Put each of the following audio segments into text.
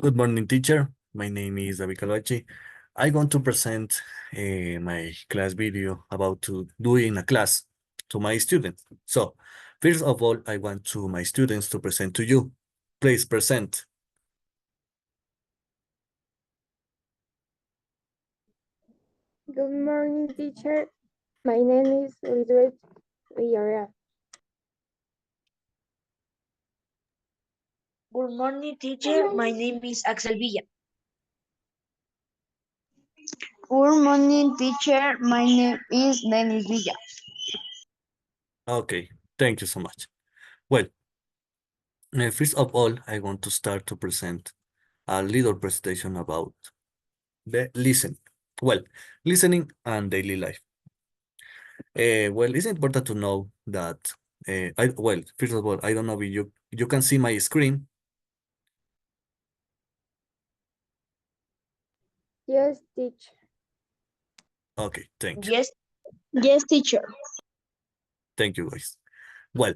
Good morning, teacher. My name is David Calvachi. I want to present my class video about to do in a class to my students. So, first of all, I want to my students to present to you. Please present. Good morning, teacher. My name is Elizabeth Villarreal. Good morning, teacher. My name is Axel Villa. Good morning, teacher. My name is Dennis Villa. Okay, thank you so much. Well, first of all, I want to start to present a little presentation about the listening. Well, listening and daily life. Well, it's important to know that first of all, I don't know if you can see my screen. Yes, teacher. Okay, thank you. Yes, Yes, teacher. Thank you, guys. Well,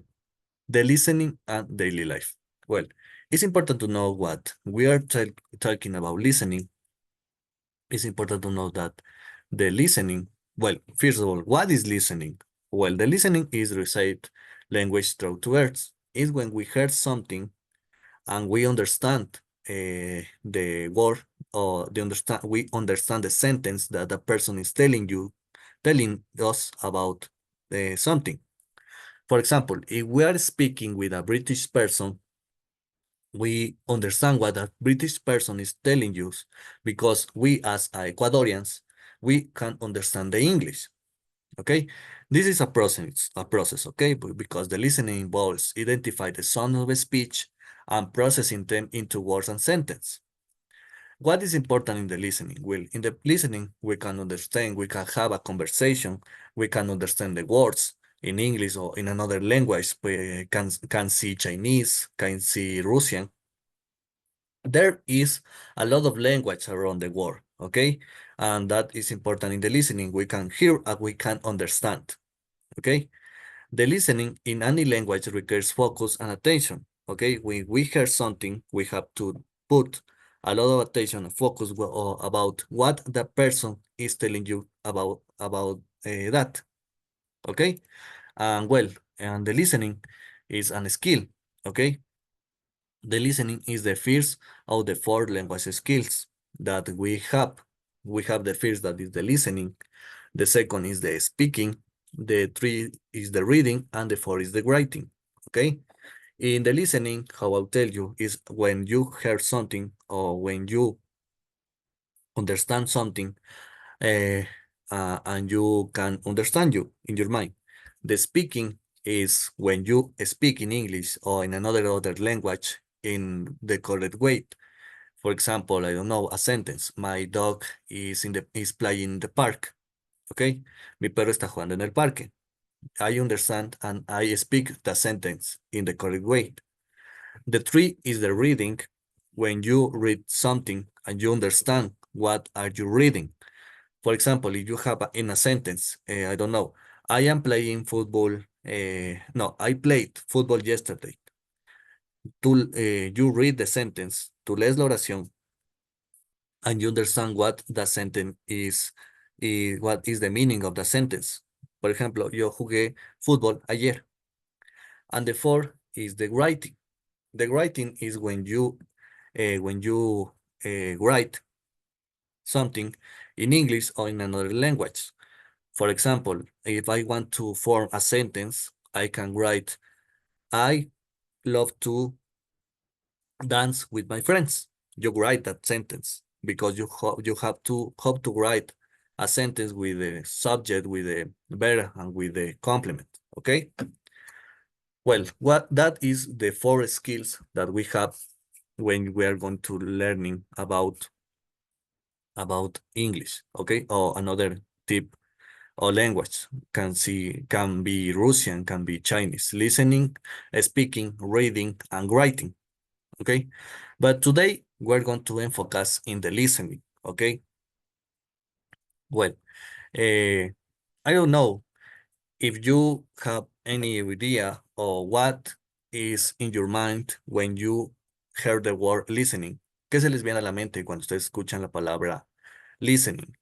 the listening and daily life. Well, it's important to know what we are talking about listening. It's important to know that the listening, well, first of all, what is listening? Well, the listening is recite language through to words. It's when we hear something and we understand the word or we understand the sentence that the person is telling us about something. For example, if we are speaking with a British person, we understand what a British person is telling you because we as Ecuadorians, we can understand the English. Okay, this is a process, okay, because the listening involves identify the sound of a speech and processing them into words and sentence. What is important in the listening? Well, in the listening, we can understand, we can have a conversation, we can understand the words in English or in another language, we can see Chinese, can see Russian. There is a lot of language around the world, okay? And that is important in the listening. We can hear and we can understand, okay? The listening in any language requires focus and attention, okay? When we hear something, we have to put a lot of attention and focus about what the person is telling you about that, okay? And well, and the listening is a skill, okay? The listening is the first of the four language skills that we have. We have the first that is the listening, the second is the speaking, the three is the reading, and the four is the writing. Okay? In the listening, how I'll tell you is when you hear something or when you understand something uh, and you can understand you in your mind. The speaking is when you speak in English or in another other language in the correct way. For example, I don't know, a sentence. My dog is playing in the park. Okay? Mi perro está jugando en el parque. I understand and I speak the sentence in the correct way. The three is the reading. When you read something and you understand what are you reading. For example, if you have in a sentence, I don't know, I am playing football. No, I played football yesterday. You read the sentence, tú lees la oración, and you understand what the sentence what is the meaning of the sentence. Por ejemplo, yo jugué fútbol ayer. And the fourth is the writing. The writing is when you write something in English or in another language. For example, if I want to form a sentence, I can write, I love to dance with my friends. You write that sentence because you have to hope to write a sentence with the subject, with the verb, and with the complement. Okay. Well, what that is the four skills that we have when we are going to learning about English. Okay, or another tip or language can be Russian, can be Chinese. Listening, speaking, reading, and writing. Okay, but today we're going to focus in the listening. Okay, well, I don't know if you have any idea or what is in your mind when you hear the word listening. ¿Qué se les viene a la mente cuando ustedes escuchan la palabra listening?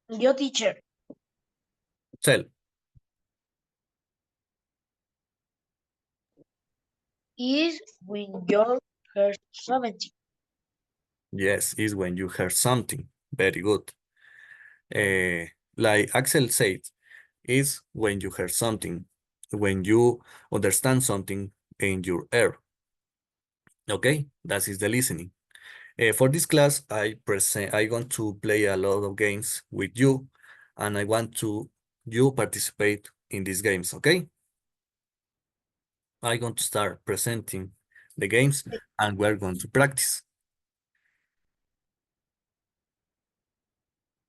Yo, teacher, Tell. is when you hear something. Yes, is when you hear something. Very good. Like Axel said, is when you hear something, when you understand something in your ear. Okay, that is the listening. For this class, I want to play a lot of games with you, and I want you participate in these games. Okay, I'm going to start presenting the games, and we're going to practice.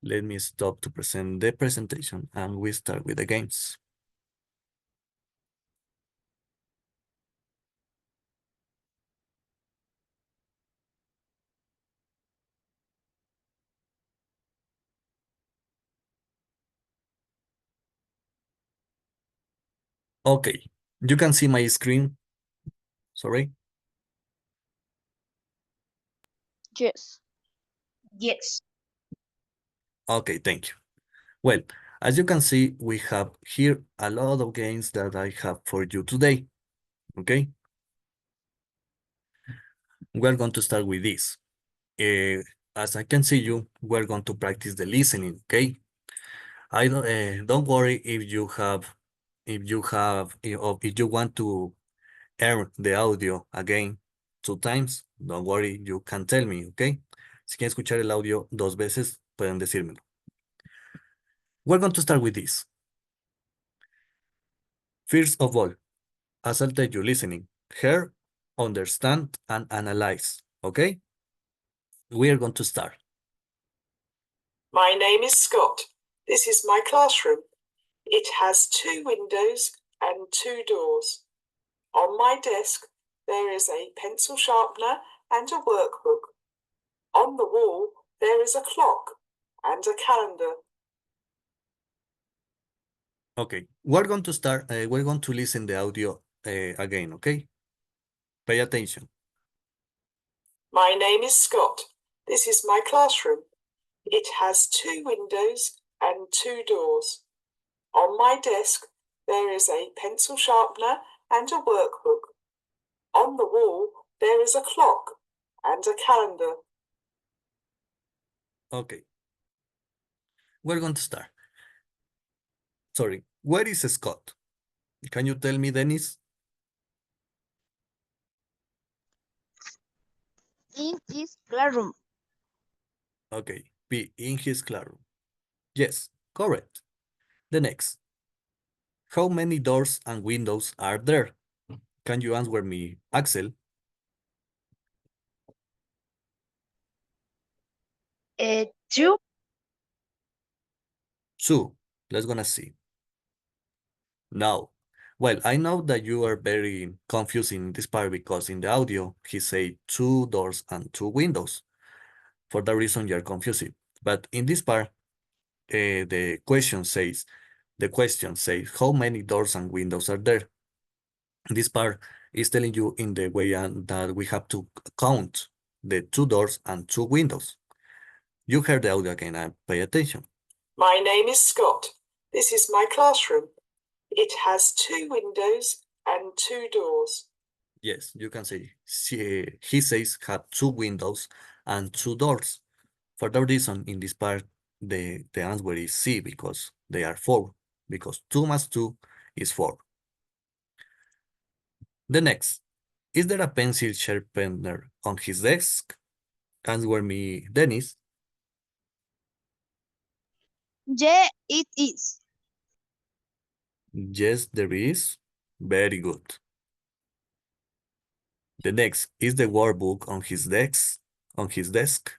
Let me stop to present the presentation, and we start with the games. Okay, you can see my screen. Sorry. Yes. Yes. Okay, thank you. Well, as you can see, we have here a lot of games that I have for you today. Okay, we're going to start with this. As I can see you, we're going to practice the listening. Okay, I don't worry if you want to hear the audio again 2 times. Don't worry, you can tell me. Okay, si quieren escuchar el audio 2 veces, pueden decírmelo. We're going to start with this. First of all, as I'll tell you, listening, hear, understand, and analyze. Okay? We are going to start. My name is Scott. This is my classroom. It has 2 windows and 2 doors. On my desk, there is a pencil sharpener and a workbook. On the wall, there is a clock and a calendar. Okay, we're going to start. We're going to listen the audio again. Okay? Pay attention. My name is Scott. This is my classroom. It has 2 windows and 2 doors. On my desk, there is a pencil sharpener and a workbook. On the wall, there is a clock and a calendar. Okay. We're going to start. Sorry, where is Scott? Can you tell me, Dennis? In his classroom. Okay, be in his classroom. Yes, correct. The next. How many doors and windows are there? Can you answer me, Axel? 2. 2. Let's gonna see. Now, well, I know that you are very confused in this part because in the audio, he say 2 doors and 2 windows. For that reason, you're confused. But in this part, the question says, how many doors and windows are there? This part is telling you in the way that we have to count the 2 doors and 2 windows. You heard the audio again and pay attention. My name is Scott. This is my classroom. It has 2 windows and 2 doors. Yes, you can say he says have 2 windows and 2 doors. For that reason, in this part, the answer is C because they are 4. Because 2 plus 2 is 4. The next, is there a pencil sharpener on his desk? Answer me, Dennis. Yeah, it is. Yes, there is. Very good. The next, is the workbook on his desk? On his desk?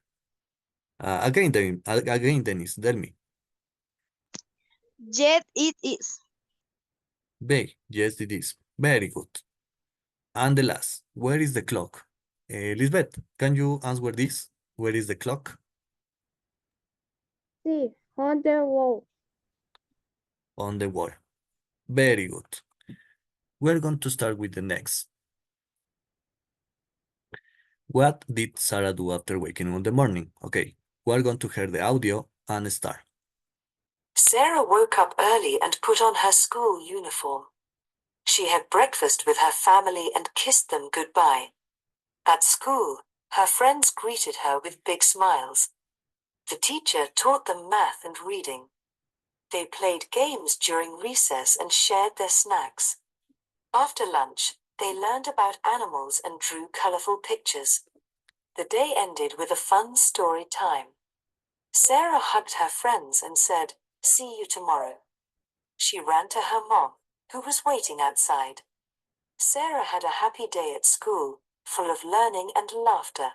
Again, Dennis, tell me. Yeah, it is. B, yes, it is. Very good. And the last, where is the clock? Lisbeth, can you answer this? Where is the clock? Sí, on the wall. On the wall. Very good. We're going to start with the next. What did Sarah do after waking up in the morning? Okay, we're going to hear the audio and start. Sarah woke up early and put on her school uniform. She had breakfast with her family and kissed them goodbye. At school, her friends greeted her with big smiles. The teacher taught them math and reading. They played games during recess and shared their snacks. After lunch, they learned about animals and drew colorful pictures. The day ended with a fun story time. Sarah hugged her friends and said, "See you tomorrow." She ran to her mom, who was waiting outside. Sarah had a happy day at school, full of learning and laughter.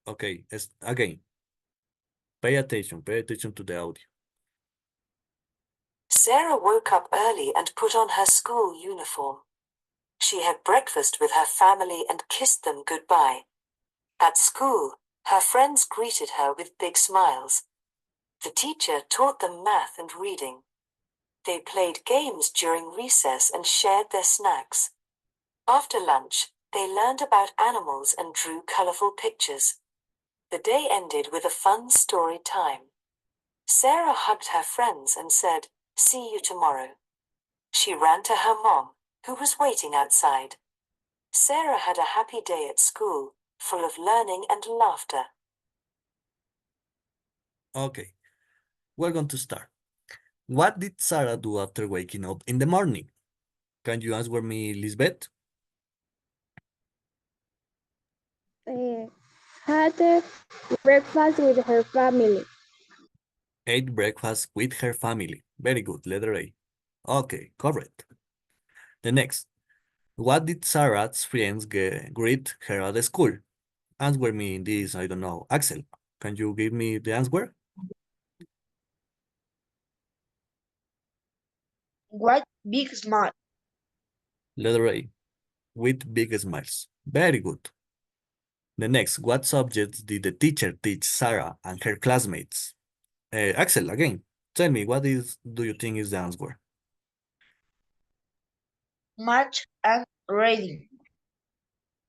Okay, again, pay attention to the audio. Sarah woke up early and put on her school uniform. She had breakfast with her family and kissed them goodbye. At school, her friends greeted her with big smiles. The teacher taught them math and reading. They played games during recess and shared their snacks. After lunch, they learned about animals and drew colorful pictures. The day ended with a fun story time. Sarah hugged her friends and said, "See you tomorrow." She ran to her mom, who was waiting outside. Sarah had a happy day at school, full of learning and laughter. Okay, we're going to start. What did Sarah do after waking up in the morning? Can you answer me, Lisbeth? Had breakfast with her family. Ate breakfast with her family. Very good, letter A. Okay, correct. The next. What did Sarah's friends greet her at the school? Answer me in this, I don't know. Axel, can you give me the answer? What big smile. Letter A. With big smiles. Very good. The next, what subjects did the teacher teach Sarah and her classmates? Axel, again, tell me, do you think is the answer? Math and reading.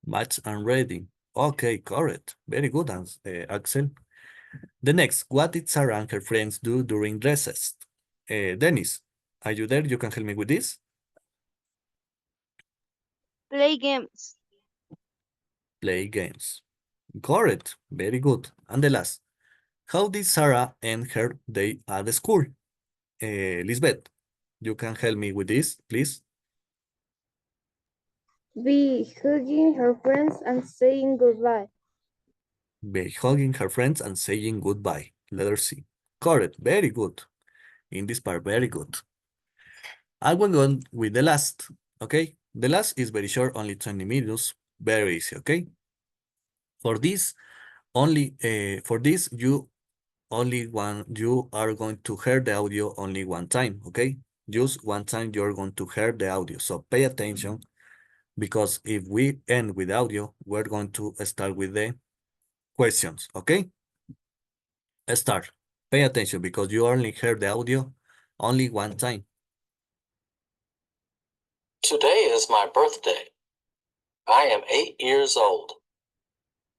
Maths and reading. Okay, correct. Very good, Axel. The next, what did Sarah and her friends do during recess? Dennis, are you there? You can help me with this? Play games. Play games. Correct. Very good. And the last, how did Sarah end her day at the school? Lisbeth, you can help me with this, please? Be hugging her friends and saying goodbye. By hugging her friends and saying goodbye. Letter C. Correct. Very good. In this part, very good. I will go on with the last, okay? The last is very short, only 20 minutes. Very easy, okay? For this, you are going to hear the audio only one time, okay? Just one time you're going to hear the audio. So pay attention, because if we end with audio, we're going to start with the questions, okay? Start. Pay attention because you only heard the audio only one time. Today is my birthday. I am 8 years old.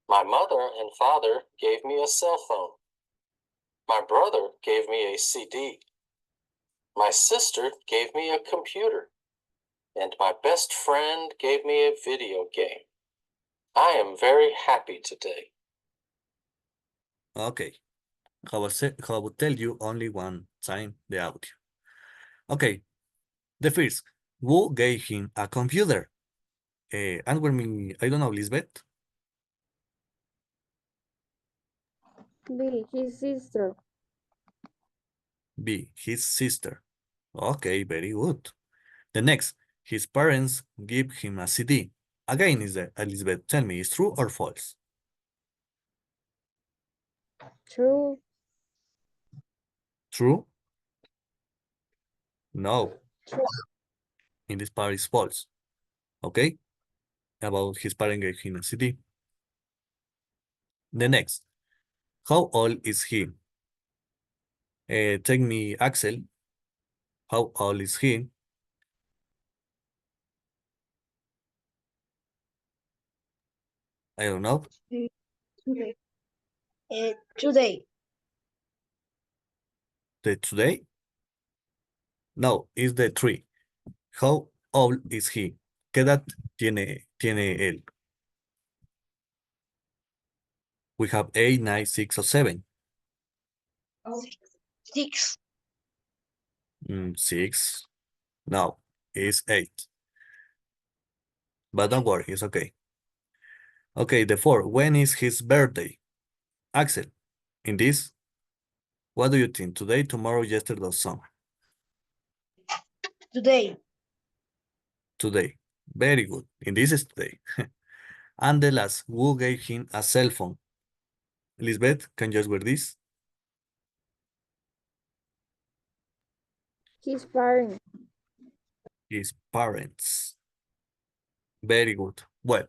My mother and father gave me a cell phone. My brother gave me a CD. My sister gave me a computer. And my best friend gave me a video game. I am very happy today. Okay. How I will tell you only one time the audio. Okay. The first, who gave him a computer? Answer me, I don't know, Lisbeth? Be his sister. B, his sister. Okay, very good. The next, his parents give him a CD. Again, is the Elizabeth, tell me, is true or false? True. True? No. True. In this part is false. Okay? About his parents gave him a CD. The next, how old is he? Take me, Axel. How old is he? I don't know. Today. Today. The today? No, it's the 3. How old is he? ¿Qué edad tiene él? We have 8, 9, 6, or 7. 6. 6. No, it's 8. But don't worry, it's okay. Okay, the 4. When is his birthday? Axel, in this, what do you think? Today, tomorrow, yesterday, or some? Today. Today. Very good. In this is today. And the last, who gave him a cell phone? Lisbeth, can you answer this? His parents. His parents. Very good. Well,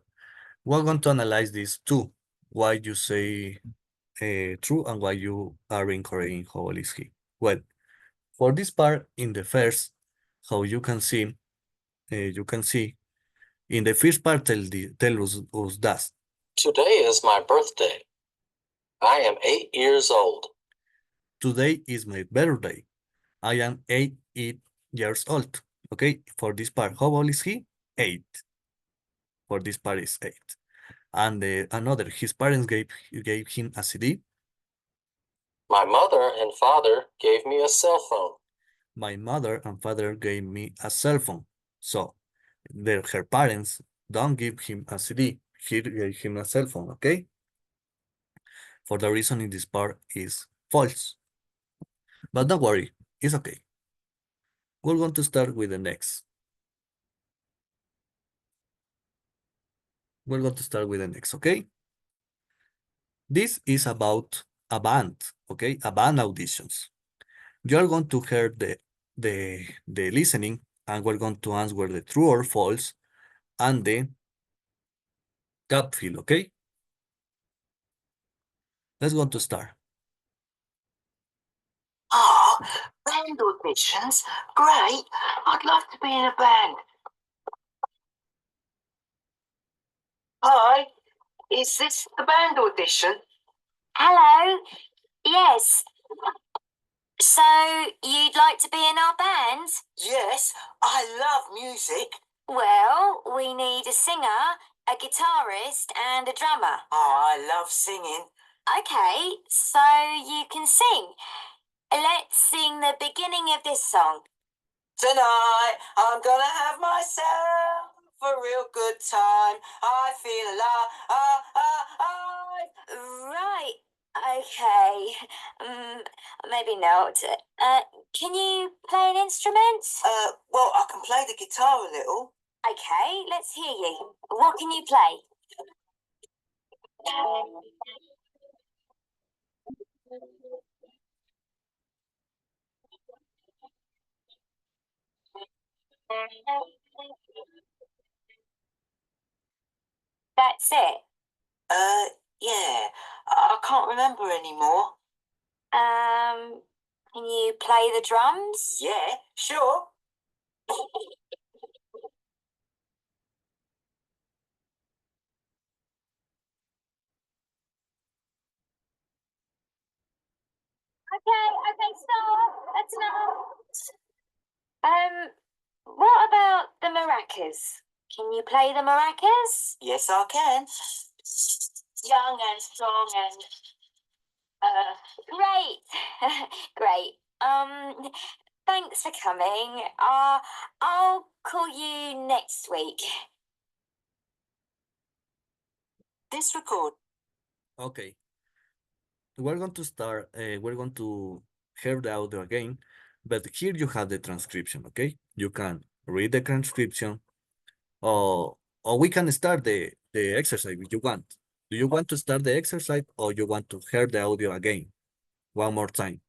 we're going to analyze this too. Why you say true and why you are incorrect in how old is he. Well, for this part, in the first, how you can see in the first part tell us that Today is my birthday. I am 8 years old. today is my birthday. I am 8 years old. Okay, for this part, how old is he? 8. For this part is 8. And another, his parents gave him a CD. My mother and father gave me a cell phone. My mother and father gave me a cell phone. So her parents don't give him a CD. He gave him a cell phone, okay? For the reason in this part is false. But don't worry, it's okay. We're going to start with the next. We're going to start with the next, okay? This is about a band, okay? A band auditions. You are going to hear the listening, and we're going to answer the true or false and the gut feel, okay? Let's go to start. Oh, band auditions? Great. I'd love to be in a band. Hi, is this the band audition? Hello. Yes. So, you'd like to be in our band? Yes, I love music. Well, we need a singer, a guitarist, and a drummer. Oh, I love singing. Okay, so you can sing. Let's sing the beginning of this song. Tonight, I'm gonna have myself a real good time. I feel alive. Right. Okay. Maybe not. Can you play an instrument? Well, I can play the guitar a little. Okay, let's hear you. What can you play? That's it. Yeah. I can't remember anymore. Can you play the drums? Yeah, sure. Okay, stop. That's enough. What about the maracas? Can you play the maracas? Yes, I can. Young and strong and great, great. Thanks for coming. I'll call you next week. Disrecord. Okay. We're going to start, we're going to hear the audio again, but here you have the transcription, okay? You can read the transcription, or we can start the exercise if you want. Do you want to start the exercise or you want to hear the audio again? One more time.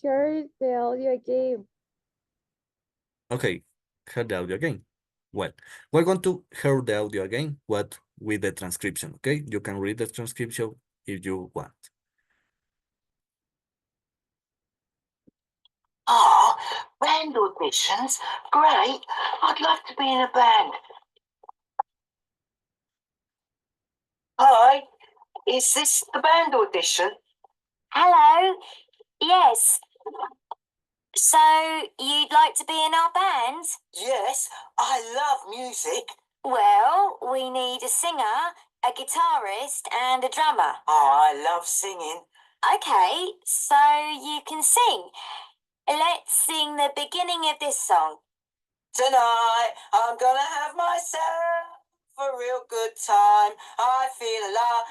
Hear the audio again. Okay, hear the audio again. Well, we're going to hear the audio again, what with the transcription, okay? You can read the transcription if you want. Oh, band auditions? Great. I'd love to be in a band. Hi, is this the band audition? Hello. Yes. So you'd like to be in our band? Yes, I love music. Well, we need a singer, a guitarist, and a drummer. Oh, I love singing. Okay, so you can sing. Let's sing the beginning of this song. Tonight, I'm gonna have myself a real good time. I feel alive.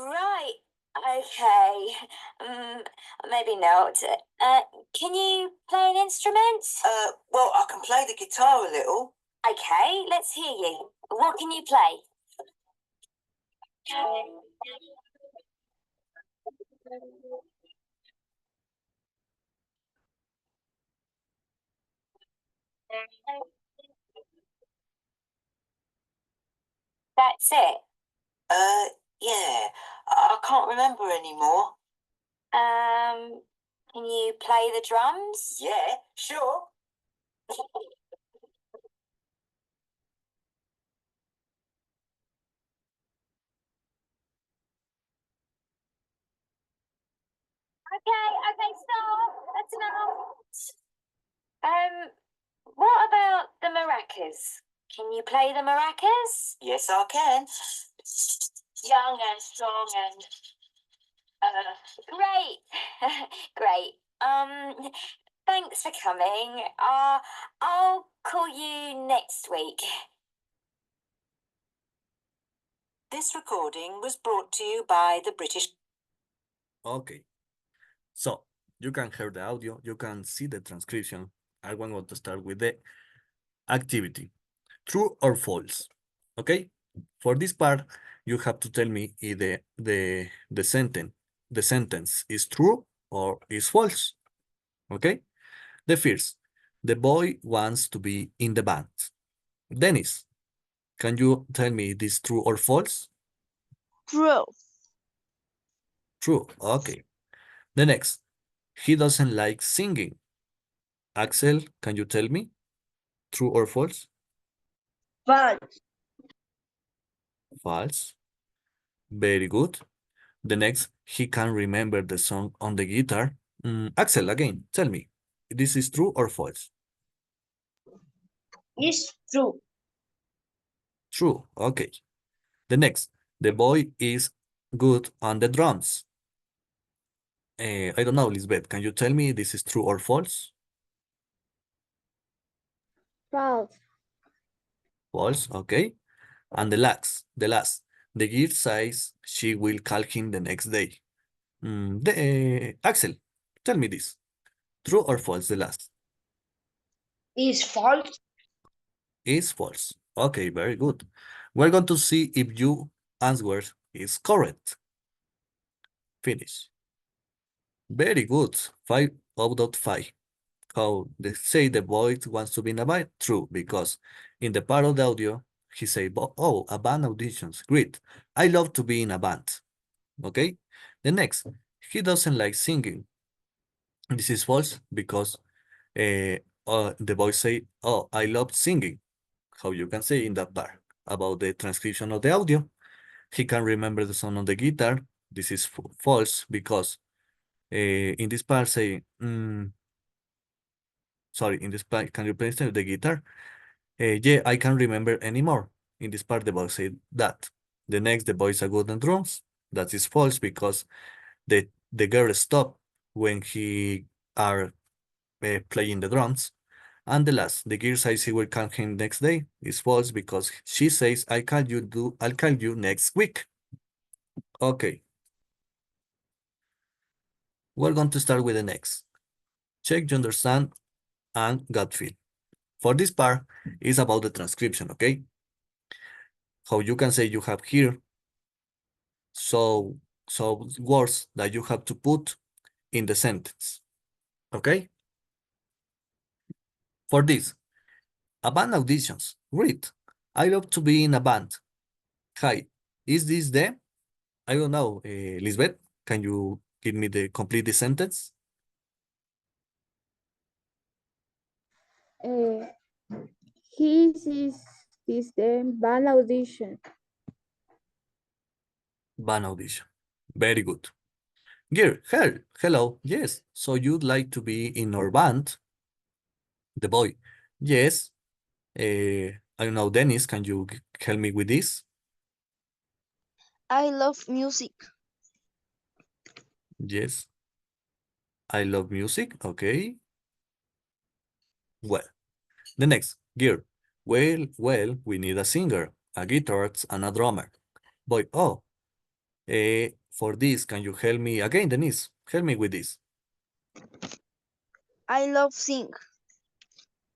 Right. Okay. Maybe not. Can you play an instrument? Well, I can play the guitar a little. Okay, let's hear you. What can you play? That's it. Yeah, I can't remember anymore. Can you play the drums? Yeah, sure. Okay, stop. That's enough. What about the maracas? Can you play the maracas? Yes, I can. Young and strong and great. Great. Thanks for coming. I'll call you next week. This recording was brought to you by the British. Okay, so you can hear the audio, you can see the transcription. I want to start with the activity. True or false? Okay, for this part, you have to tell me if the sentence is true or is false. Okay, the first, the boy wants to be in the band. Dennis, can you tell me this true or false? True. True. Okay. The next, he doesn't like singing. Axel, can you tell me? True or false? False. False. Very good. The next, he can remember the song on the guitar. Axel, again, tell me, this is true or false? It's true. True. Okay. The next, the boy is good on the drums. I don't know, Lisbeth, can you tell me this is true or false? False. False, okay. And the girl says she will call him the next day. Axel, tell me this. True or false, the last? It's false. Is false. Okay, very good. We're going to see if you answer is correct. Finish. Very good. 5 out of 5. How they say the boy wants to be in a band? True, because in the part of the audio, he say, oh, a band auditions. Great. I love to be in a band. Okay? The next, he doesn't like singing. This is false because the boy say, oh, I love singing. How you can say in that part about the transcription of the audio. He can remember the song on the guitar. This is false because in this part say, sorry, in this part, can you please tell the guitar? Yeah, I can't remember anymore. In this part, the boy said that. The next, the boys are good on drums. That is false because the girl stopped when he are playing the drums. And the last, the girl says he will come him next day is false because she says I'll call you next week. Okay. We're going to start with the next. Check you understand and gut feel. For this part, is about the transcription, okay? How you can say you have here so words that you have to put in the sentence, okay? For this, a band auditions. Read. I love to be in a band. Hi, is this the? I don't know, Lisbeth, can you give me the complete the sentence? Uh, his is the band audition. Band audition. Very good. Gear, hello. Yes. So you'd like to be in our band? The boy. Yes. I don't know, Dennis, can you help me with this? I love music. Yes. I love music. Okay. Well, the next, Gear. We need a singer, a guitarist, and a drummer. Boy, oh, for this, can you help me again, Denise? Help me with this. I love sing.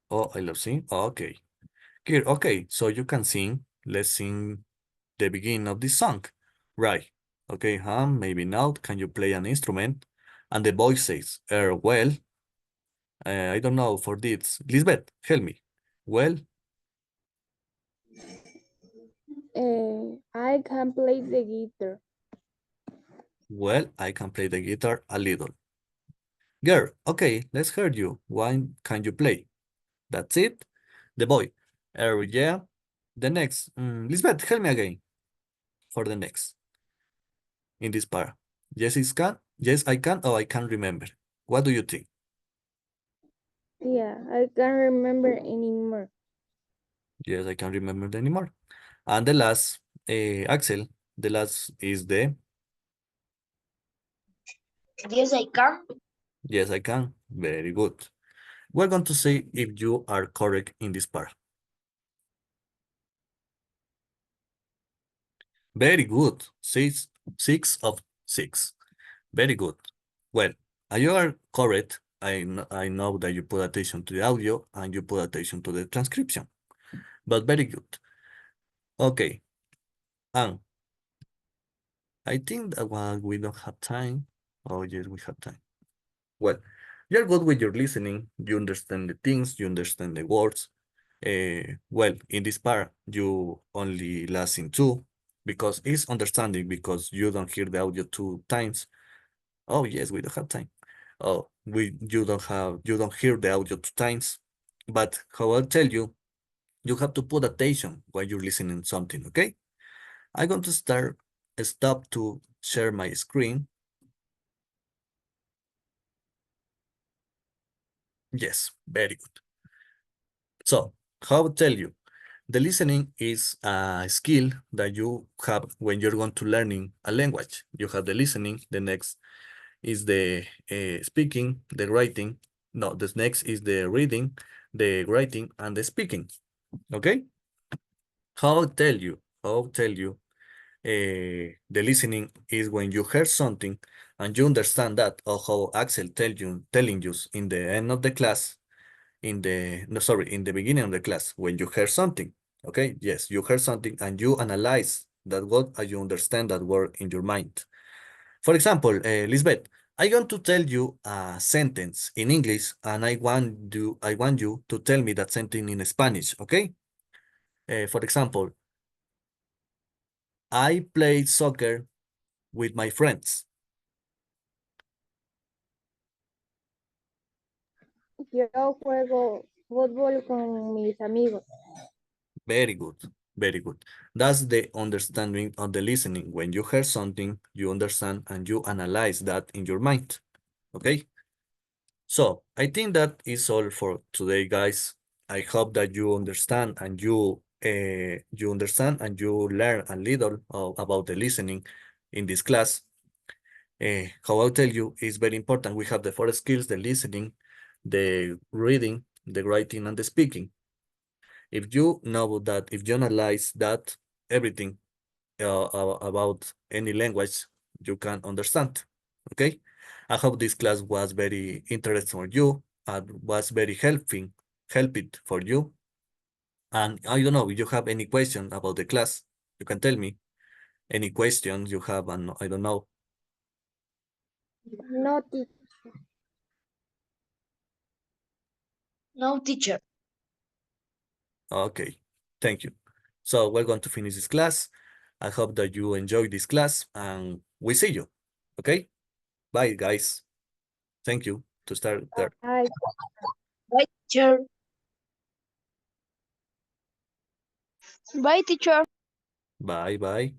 Oh, I love sing. Okay. Gear, okay, so you can sing. Let's sing the beginning of this song. Right. Okay, maybe now. Can you play an instrument? And the boy says, well, I don't know for this. Lisbeth, help me. Well, I can play the guitar. well, I can play the guitar a little. Girl, okay, let's hear you. Why can you play? That's it. The boy, yeah. The next, Lisbeth, help me again for the next in this part. Yes, it can. Yes, I can. Oh, I can't remember. What do you think? Yeah, I can't remember anymore. Yes, I can't remember anymore. And the last, Axel, the last is the Yes, I can. yes, I can. Very good. We're going to see if you are correct in this part. Very good. Six of six. Very good. Well, you are correct. I know that you put attention to the audio and you put attention to the transcription, but very good. Okay, and I think that we don't have time. Oh, yes, we have time. Well, you're good with your listening. You understand the things, you understand the words. Well, in this part, you only listen two because it's understanding because you don't hear the audio two times. Oh, yes, we don't have time. Oh, you don't hear the audio two times. But how I'll tell you, you have to put attention while you're listening something, okay? I'm going to stop to share my screen. Yes, very good. So, how I'll tell you, the listening is a skill that you have when you're going to learning a language. You have the listening, the next is the speaking, the writing. No, the next is the reading, the writing, and the speaking. Okay? How I'll tell you, the listening is when you hear something and you understand that, or how Axel telling you in the end of the class, no, sorry, in the beginning of the class, when you hear something. Okay? Yes, you heard something and you analyze that word and you understand that word in your mind. For example, Lisbeth, I'm going to tell you a sentence in English and I want you to tell me that sentence in Spanish, okay? For example, I played soccer with my friends. Yo juego fútbol con mis amigos. Very good, very good. That's the understanding of the listening. When you hear something, you understand and you analyze that in your mind, okay? So I think that is all for today, guys. I hope that you understand and you understand and you learn a little about the listening in this class. How I'll tell you is very important. We have the four skills: the listening, the reading, the writing, and the speaking. If you know that, if you analyze that, everything about any language, you can understand. Okay? I hope this class was very interesting for you and was very helping for you. And I don't know if you have any question about the class, you can tell me any questions you have, and I don't know. No, No, teacher. Okay, thank you. So we're going to finish this class. I hope that you enjoy this class and we see you. Okay? Bye, guys. Thank you to start there. I Bye, teacher. Bye, teacher. Bye, bye.